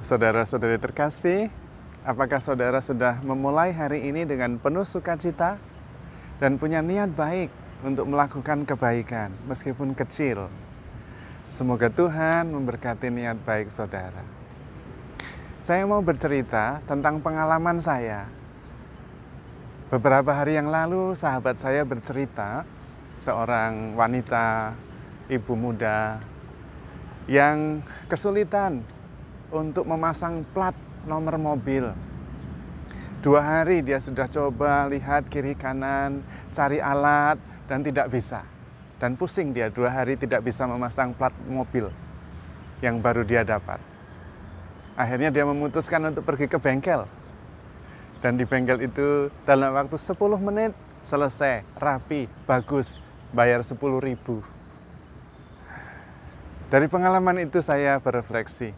Saudara-saudari terkasih, apakah saudara sudah memulai hari ini dengan penuh sukacita dan punya niat baik untuk melakukan kebaikan meskipun kecil? Semoga Tuhan memberkati niat baik saudara. Saya mau bercerita tentang pengalaman saya. Beberapa hari yang lalu sahabat saya bercerita, seorang wanita, ibu muda yang kesulitan untuk memasang plat nomor mobil. 2 hari dia sudah coba lihat kiri kanan, cari alat, dan tidak bisa. Dan pusing dia 2 hari tidak bisa memasang plat mobil yang baru dia dapat. Akhirnya dia memutuskan untuk pergi ke bengkel. Dan di bengkel itu dalam waktu 10 menit selesai, rapi, bagus, bayar 10.000. Dari pengalaman itu saya berefleksi.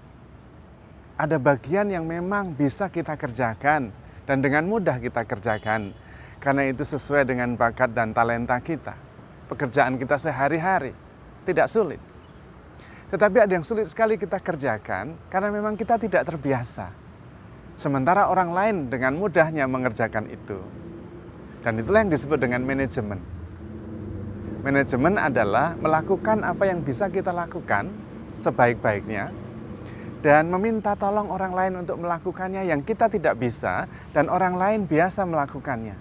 Ada bagian yang memang bisa kita kerjakan dan dengan mudah kita kerjakan karena itu sesuai dengan bakat dan talenta kita. Pekerjaan kita sehari-hari tidak sulit. Tetapi ada yang sulit sekali kita kerjakan karena memang kita tidak terbiasa. Sementara orang lain dengan mudahnya mengerjakan itu. Dan itulah yang disebut dengan manajemen. Manajemen adalah melakukan apa yang bisa kita lakukan sebaik-baiknya dan meminta tolong orang lain untuk melakukannya yang kita tidak bisa dan orang lain biasa melakukannya.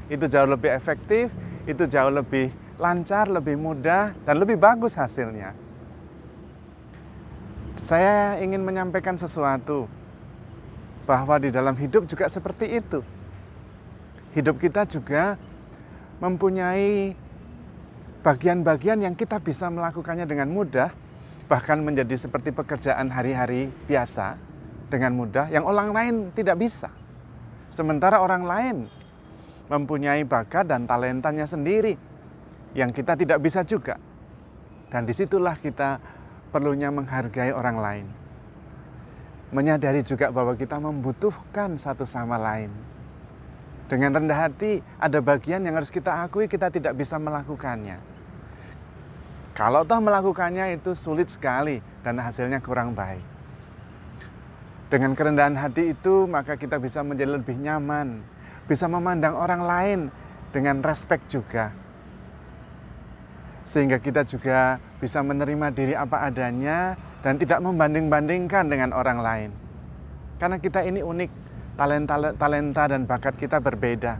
Itu jauh lebih efektif, itu jauh lebih lancar, lebih mudah, dan lebih bagus hasilnya. Saya ingin menyampaikan sesuatu bahwa di dalam hidup juga seperti itu. Hidup kita juga mempunyai bagian-bagian yang kita bisa melakukannya dengan mudah, bahkan menjadi seperti pekerjaan hari-hari biasa dengan mudah yang orang lain tidak bisa. Sementara orang lain mempunyai bakat dan talentanya sendiri yang kita tidak bisa juga. Dan disitulah kita perlunya menghargai orang lain. Menyadari juga bahwa kita membutuhkan satu sama lain. Dengan rendah hati ada bagian yang harus kita akui kita tidak bisa melakukannya. Kalau toh melakukannya itu sulit sekali dan hasilnya kurang baik. Dengan kerendahan hati itu maka kita bisa menjadi lebih nyaman, bisa memandang orang lain dengan respek juga. Sehingga kita juga bisa menerima diri apa adanya dan tidak membanding-bandingkan dengan orang lain. Karena kita ini unik, talenta dan bakat kita berbeda.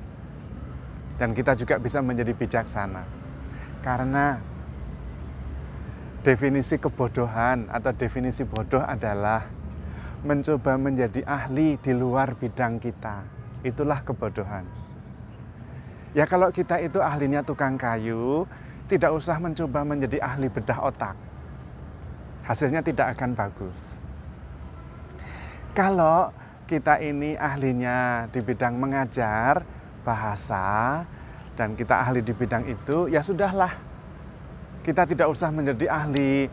Dan kita juga bisa menjadi bijaksana. Karena definisi kebodohan atau definisi bodoh adalah mencoba menjadi ahli di luar bidang kita. Itulah kebodohan. Ya kalau kita itu ahlinya tukang kayu, tidak usah mencoba menjadi ahli bedah otak. Hasilnya tidak akan bagus. Kalau kita ini ahlinya di bidang mengajar, bahasa, dan kita ahli di bidang itu, ya sudahlah. Kita tidak usah menjadi ahli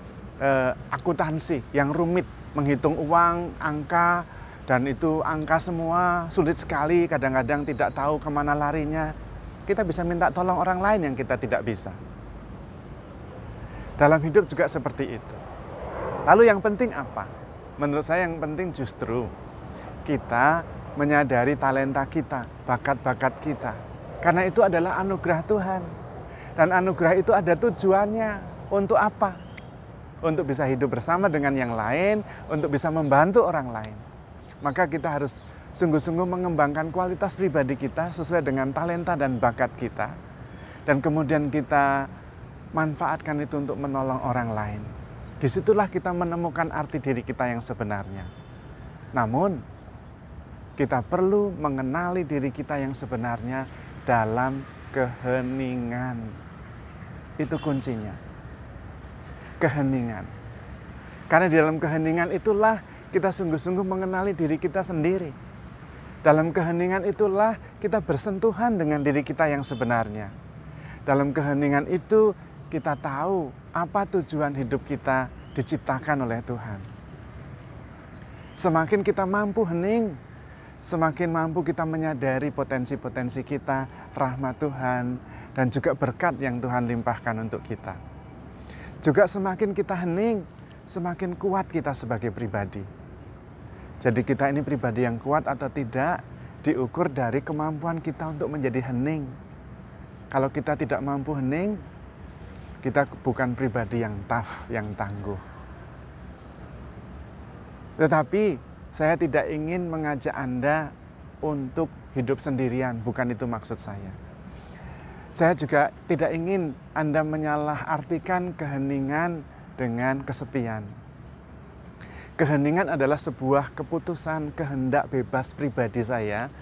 akuntansi yang rumit, menghitung uang, angka, dan itu angka semua sulit sekali, kadang-kadang tidak tahu kemana larinya. Kita bisa minta tolong orang lain yang kita tidak bisa. Dalam hidup juga seperti itu. Lalu yang penting apa? Menurut saya yang penting justru kita menyadari talenta kita, bakat-bakat kita. Karena itu adalah anugerah Tuhan. Dan anugerah itu ada tujuannya. Untuk apa? Untuk bisa hidup bersama dengan yang lain, untuk bisa membantu orang lain. Maka kita harus sungguh-sungguh mengembangkan kualitas pribadi kita sesuai dengan talenta dan bakat kita. Dan kemudian kita manfaatkan itu untuk menolong orang lain. Disitulah kita menemukan arti diri kita yang sebenarnya. Namun, kita perlu mengenali diri kita yang sebenarnya dalam keheningan. Itu kuncinya. Keheningan. Karena di dalam keheningan itulah kita sungguh-sungguh mengenali diri kita sendiri. Dalam keheningan itulah kita bersentuhan dengan diri kita yang sebenarnya. Dalam keheningan itu kita tahu apa tujuan hidup kita diciptakan oleh Tuhan. Semakin kita mampu hening, semakin mampu kita menyadari potensi-potensi kita, rahmat Tuhan, dan juga berkat yang Tuhan limpahkan untuk kita. Juga semakin kita hening, semakin kuat kita sebagai pribadi. Jadi kita ini pribadi yang kuat atau tidak diukur dari kemampuan kita untuk menjadi hening. Kalau kita tidak mampu hening, kita bukan pribadi yang tough, yang tangguh. Tetapi saya tidak ingin mengajak Anda untuk hidup sendirian, bukan itu maksud saya. Saya juga tidak ingin Anda menyalahartikan keheningan dengan kesepian. Keheningan adalah sebuah keputusan kehendak bebas pribadi saya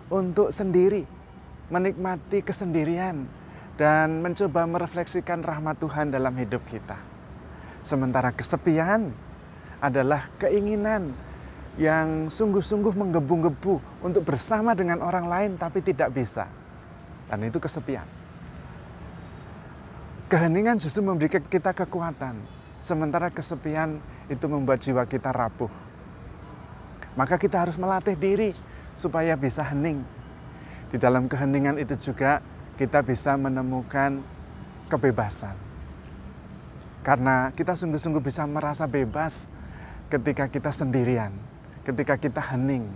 untuk sendiri, menikmati kesendirian dan mencoba merefleksikan rahmat Tuhan dalam hidup kita. Sementara kesepian adalah keinginan yang sungguh-sungguh menggebu-gebu untuk bersama dengan orang lain tapi tidak bisa. Dan itu kesepian. Keheningan justru memberi kita kekuatan, sementara kesepian itu membuat jiwa kita rapuh. Maka kita harus melatih diri supaya bisa hening. Di dalam keheningan itu juga kita bisa menemukan kebebasan. Karena kita sungguh-sungguh bisa merasa bebas ketika kita sendirian, ketika kita hening,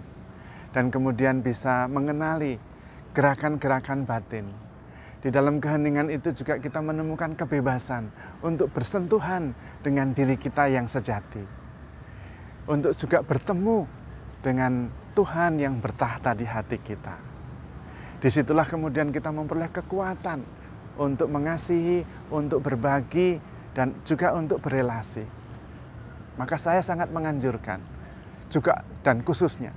dan kemudian bisa mengenali gerakan-gerakan batin. Di dalam keheningan itu juga kita menemukan kebebasan untuk bersentuhan dengan diri kita yang sejati. Untuk juga bertemu dengan Tuhan yang bertahta di hati kita. Disitulah kemudian kita memperoleh kekuatan untuk mengasihi, untuk berbagi, dan juga untuk berelasi. Maka saya sangat menganjurkan, juga dan khususnya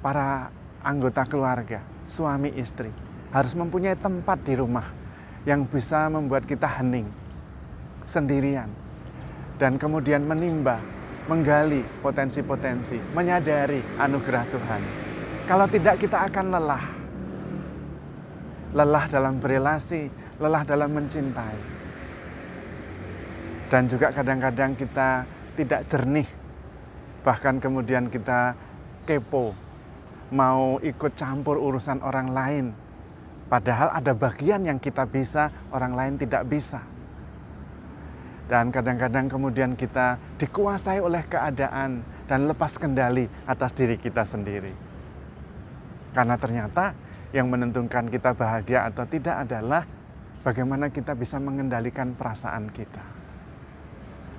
para anggota keluarga, suami istri, harus mempunyai tempat di rumah yang bisa membuat kita hening, sendirian, dan kemudian menimba, menggali potensi-potensi, menyadari anugerah Tuhan. Kalau tidak, kita akan lelah. Lelah dalam berelasi, lelah dalam mencintai. Dan juga kadang-kadang kita tidak jernih, bahkan kemudian kita kepo, mau ikut campur urusan orang lain. Padahal ada bagian yang kita bisa, orang lain tidak bisa. Dan kadang-kadang kemudian kita dikuasai oleh keadaan dan lepas kendali atas diri kita sendiri. Karena ternyata yang menentukan kita bahagia atau tidak adalah bagaimana kita bisa mengendalikan perasaan kita.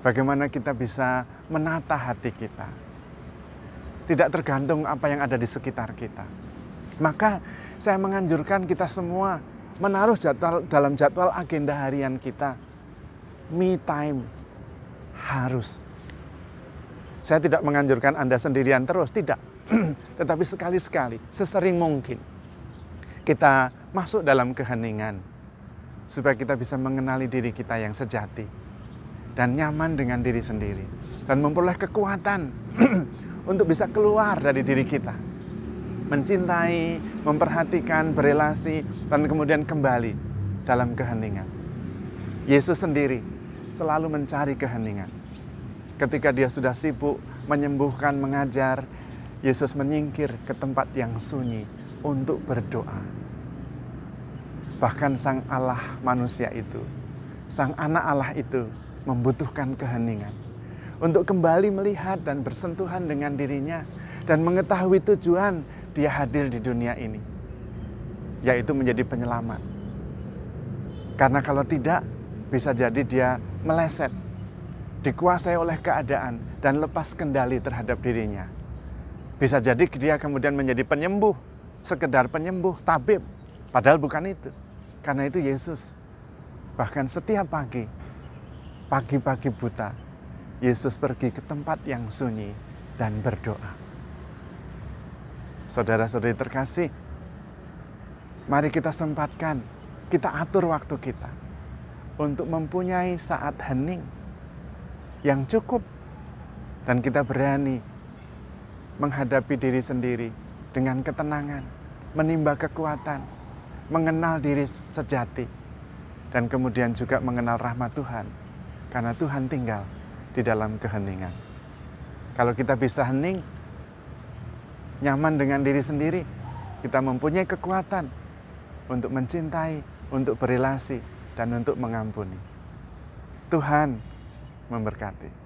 Bagaimana kita bisa menata hati kita. Tidak tergantung apa yang ada di sekitar kita. Maka saya menganjurkan kita semua menaruh dalam jadwal agenda harian kita. Me time harus. Saya tidak menganjurkan Anda sendirian terus, tidak. Tetapi sekali-sekali, sesering mungkin kita masuk dalam keheningan supaya kita bisa mengenali diri kita yang sejati dan nyaman dengan diri sendiri dan memperoleh kekuatan untuk bisa keluar dari diri kita, mencintai, memperhatikan, berelasi, dan kemudian kembali dalam keheningan. Yesus sendiri selalu mencari keheningan. Ketika dia sudah sibuk menyembuhkan, mengajar, Yesus menyingkir ke tempat yang sunyi untuk berdoa. Bahkan Sang Allah manusia itu, Sang Anak Allah itu membutuhkan keheningan untuk kembali melihat dan bersentuhan dengan dirinya dan mengetahui tujuan dia hadir di dunia ini, yaitu menjadi penyelamat. Karena kalau tidak, bisa jadi dia meleset, dikuasai oleh keadaan dan lepas kendali terhadap dirinya. Bisa jadi dia kemudian menjadi penyembuh, sekedar penyembuh, tabib, padahal bukan itu. Karena itu Yesus, bahkan setiap pagi-pagi buta, Yesus pergi ke tempat yang sunyi dan berdoa. Saudara-saudari terkasih, mari kita sempatkan, kita atur waktu kita untuk mempunyai saat hening yang cukup dan kita berani menghadapi diri sendiri dengan ketenangan, menimba kekuatan, mengenal diri sejati, dan kemudian juga mengenal rahmat Tuhan, karena Tuhan tinggal di dalam keheningan. Kalau kita bisa hening, nyaman dengan diri sendiri, kita mempunyai kekuatan untuk mencintai, untuk berelasi, dan untuk mengampuni. Tuhan memberkati.